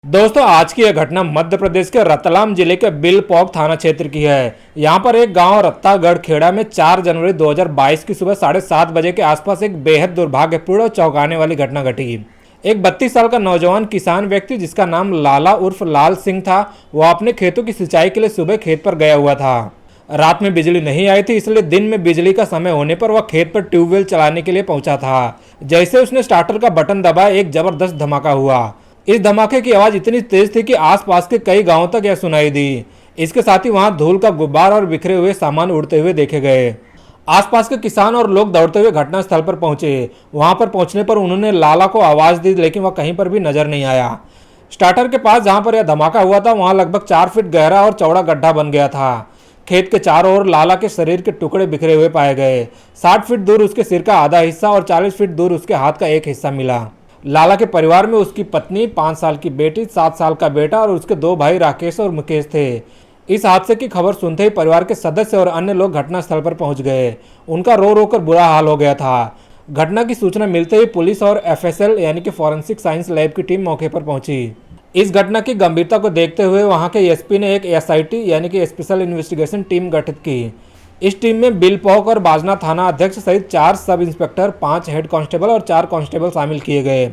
दोस्तों, आज की यह घटना मध्य प्रदेश के रतलाम जिले के बिलपॉक थाना क्षेत्र की है। यहाँ पर एक गांव रत्तागढ़ खेड़ा में 4 जनवरी 2022 की सुबह 7:30 बजे के आसपास एक बेहद दुर्भाग्यपूर्ण और चौंकाने वाली घटना घटी। एक 32 साल का नौजवान किसान व्यक्ति जिसका नाम लाला उर्फ लाल सिंह था, वह अपने खेतों की सिंचाई के लिए सुबह खेत पर गया हुआ था। रात में बिजली नहीं आई थी, इसलिए दिन में बिजली का समय होने पर वह खेत पर ट्यूबवेल चलाने के लिए पहुंचा था। जैसे उसने स्टार्टर का बटन दबाया, एक जबरदस्त धमाका हुआ। इस धमाके की आवाज इतनी तेज थी कि आसपास के कई गांवों तक यह सुनाई दी। इसके साथ ही वहां धूल का गुब्बार और बिखरे हुए सामान उड़ते हुए देखे गए। आसपास के किसान और लोग दौड़ते हुए घटनास्थल पर पहुंचे। वहां पर पहुंचने पर उन्होंने लाला को आवाज दी, लेकिन वह कहीं पर भी नजर नहीं आया। स्टार्टर के पास जहां पर यह धमाका हुआ था, वहां लगभग 4 फीट गहरा और चौड़ा गड्ढा बन गया था। खेत के चारों ओर लाला के शरीर के टुकड़े बिखरे हुए पाए गए। 60 फीट दूर उसके सिर का आधा हिस्सा और 40 फीट दूर उसके हाथ का एक हिस्सा मिला। लाला के परिवार में उसकी पत्नी, 5 साल की बेटी, 7 साल का बेटा और उसके 2 भाई राकेश और मुकेश थे। इस हादसे की खबर सुनते ही परिवार के सदस्य और अन्य लोग घटनास्थल पर पहुंच गए। उनका रो रो कर बुरा हाल हो गया था। घटना की सूचना मिलते ही पुलिस और FSL यानी कि फॉरेंसिक साइंस लैब की टीम मौके पर पहुंची। इस घटना की गंभीरता को देखते हुए वहां के एसपी ने एक SIT यानी कि स्पेशल इन्वेस्टिगेशन टीम गठित की। इस टीम में बिलपॉक और बाजना थाना अध्यक्ष सहित 4 सब इंस्पेक्टर, 5 हेड कांस्टेबल और 4 कांस्टेबल शामिल किए गए।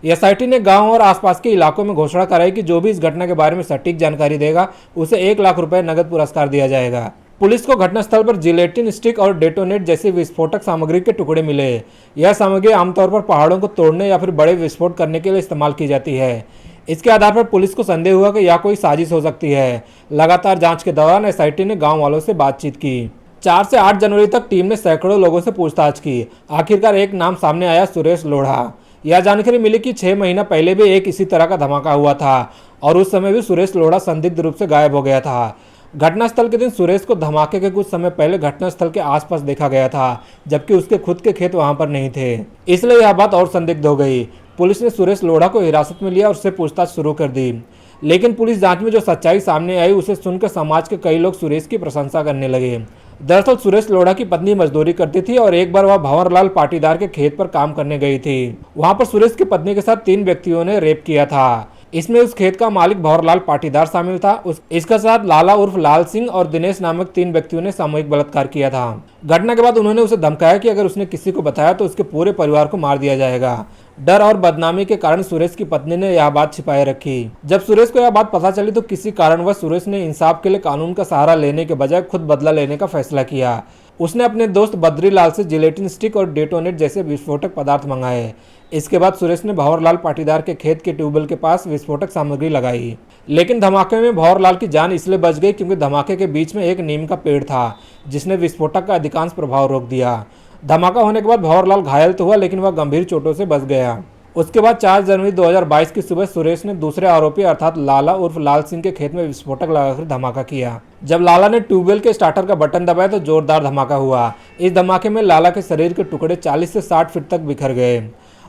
SIT ने गांव और आसपास के इलाकों में घोषणा कराई कि जो भी इस घटना के बारे में सटीक जानकारी देगा, उसे 1 लाख रुपए नगद पुरस्कार दिया जाएगा। पुलिस को घटनास्थल पर जिलेटिन स्टिक और डेटोनेट जैसी विस्फोटक सामग्री के टुकड़े मिले। यह सामग्री आमतौर पर पहाड़ों को तोड़ने या फिर बड़े विस्फोट करने के लिए इस्तेमाल की जाती है। इसके आधार पर पुलिस को संदेह हुआ कि यह कोई साजिश हो सकती है। लगातार जांच के दौरान SIT ने गांव वालों से बातचीत की। 4 से 8 जनवरी तक टीम ने सैकड़ों लोगों से पूछताछ की। आखिरकार एक नाम सामने आया, सुरेश लोढ़ा। यह जानकारी मिली कि 6 महीना पहले भी एक इसी तरह का धमाका हुआ था और उस समय भी सुरेश लोढ़ा संदिग्ध रूप से गायब हो गया था। घटनास्थल के दिन सुरेश को धमाके के कुछ समय पहले घटनास्थल के आसपास देखा गया था, जबकि उसके खुद के खेत वहां पर नहीं थे। इसलिए यह बात और संदिग्ध हो गई। पुलिस ने सुरेश लोढ़ा को हिरासत में लिया और उससे पूछताछ शुरू कर दी। लेकिन पुलिस जांच में जो सच्चाई सामने आई, उसे सुनकर समाज के कई लोग सुरेश की प्रशंसा करने लगे। दरअसल सुरेश लोढ़ा की पत्नी मजदूरी करती थी और एक बार वह भंवरलाल पाटीदार के खेत पर काम करने गई थी। वहां पर सुरेश की पत्नी के साथ 3 व्यक्तियों ने रेप किया था। इसमें उस खेत का मालिक भंवरलाल पाटीदार शामिल था। इसके साथ लाला उर्फ लाल सिंह और दिनेश नामक 3 व्यक्तियों ने सामूहिक बलात्कार किया था। घटना के बाद उन्होंने उसे धमकाया कि अगर उसने किसी को बताया तो उसके पूरे परिवार को मार दिया जाएगा। डर और बदनामी के कारण सुरेश की पत्नी ने यह बात छिपाए रखी। जब सुरेश को यह बात पता चली तो किसी कारणवश सुरेश ने इंसाफ के लिए कानून का सहारा लेने के बजाय खुद बदला लेने का फैसला किया। उसने अपने दोस्त बद्रीलाल से जिलेटिन स्टिक और डेटोनेट जैसे विस्फोटक पदार्थ मंगाए। इसके बाद सुरेश ने भंवरलाल पाटीदार के खेत के ट्यूबवेल के पास विस्फोटक सामग्री लगाई। लेकिन धमाके में भंवरलाल की जान इसलिए बच गई क्योंकि धमाके के बीच में एक नीम का पेड़ था, जिसने विस्फोटक का अधिकांश प्रभाव रोक दिया। धमाका होने के बाद भंवरलाल घायल तो हुआ, लेकिन वह गंभीर चोटों से बच गया। उसके बाद 4 जनवरी 2022 की सुबह सुरेश ने दूसरे आरोपी अर्थात लाला उर्फ लाल सिंह के खेत में विस्फोटक लगाकर धमाका किया। जब लाला ने ट्यूबवेल के स्टार्टर का बटन दबाया तो जोरदार धमाका हुआ। इस धमाके में लाला के शरीर के टुकड़े 40 से 60 फीट तक बिखर गए।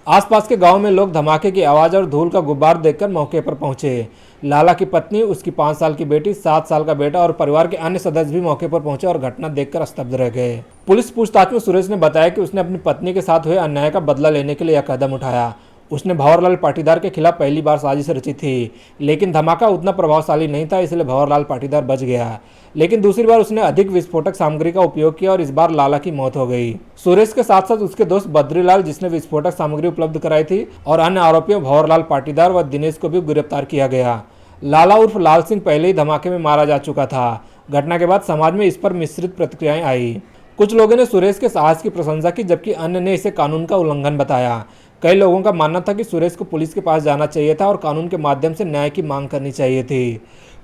आसपास के गांव में लोग धमाके की आवाज और धूल का गुब्बार देखकर मौके पर पहुंचे। लाला की पत्नी, उसकी 5 साल की बेटी, 7 साल का बेटा और परिवार के अन्य सदस्य भी मौके पर पहुंचे और घटना देखकर स्तब्ध रह गए। पुलिस पूछताछ में सुरेश ने बताया कि उसने अपनी पत्नी के साथ हुए अन्याय का बदला लेने के लिए यह कदम उठाया। उसने भंवरलाल पाटीदार के खिलाफ पहली बार साजिश रची थी, लेकिन धमाका उतना प्रभावशाली नहीं था, इसलिए भंवरलाल पाटीदार बच गया। लेकिन दूसरी बार उसने अधिक विस्फोटक सामग्री का उपयोग किया और इस बार लाला की मौत हो गई। सुरेश के साथ साथ उसके दोस्त बद्रीलाल, जिसने विस्फोटक सामग्री उपलब्ध कराई थी, और अन्य आरोपियों भंवरलाल पाटीदार व दिनेश को भी गिरफ्तार किया गया। लाला उर्फ लाल सिंह पहले ही धमाके में मारा जा चुका था। घटना के बाद समाज में इस पर मिश्रित प्रतिक्रियाएं आई। कुछ लोगों ने सुरेश के साहस की प्रशंसा की, जबकि अन्य ने इसे कानून का उल्लंघन बताया। कई लोगों का मानना था कि सुरेश को पुलिस के पास जाना चाहिए था और कानून के माध्यम से न्याय की मांग करनी चाहिए थी।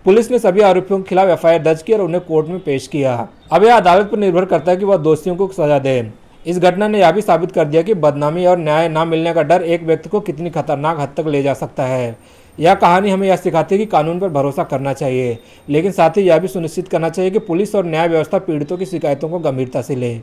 पुलिस ने सभी आरोपियों के खिलाफ FIR दर्ज की और उन्हें कोर्ट में पेश किया। अब यह अदालत पर निर्भर करता है कि वह दोषियों को सजा दे। इस घटना ने यह भी साबित कर दिया कि बदनामी और न्याय न मिलने का डर एक व्यक्ति को कितनी खतरनाक हद तक ले जा सकता है। यह कहानी हमें यह सिखाती है कि कानून पर भरोसा करना चाहिए, लेकिन साथ ही यह भी सुनिश्चित करना चाहिए कि पुलिस और न्याय व्यवस्था पीड़ितों की शिकायतों को गंभीरता से ले।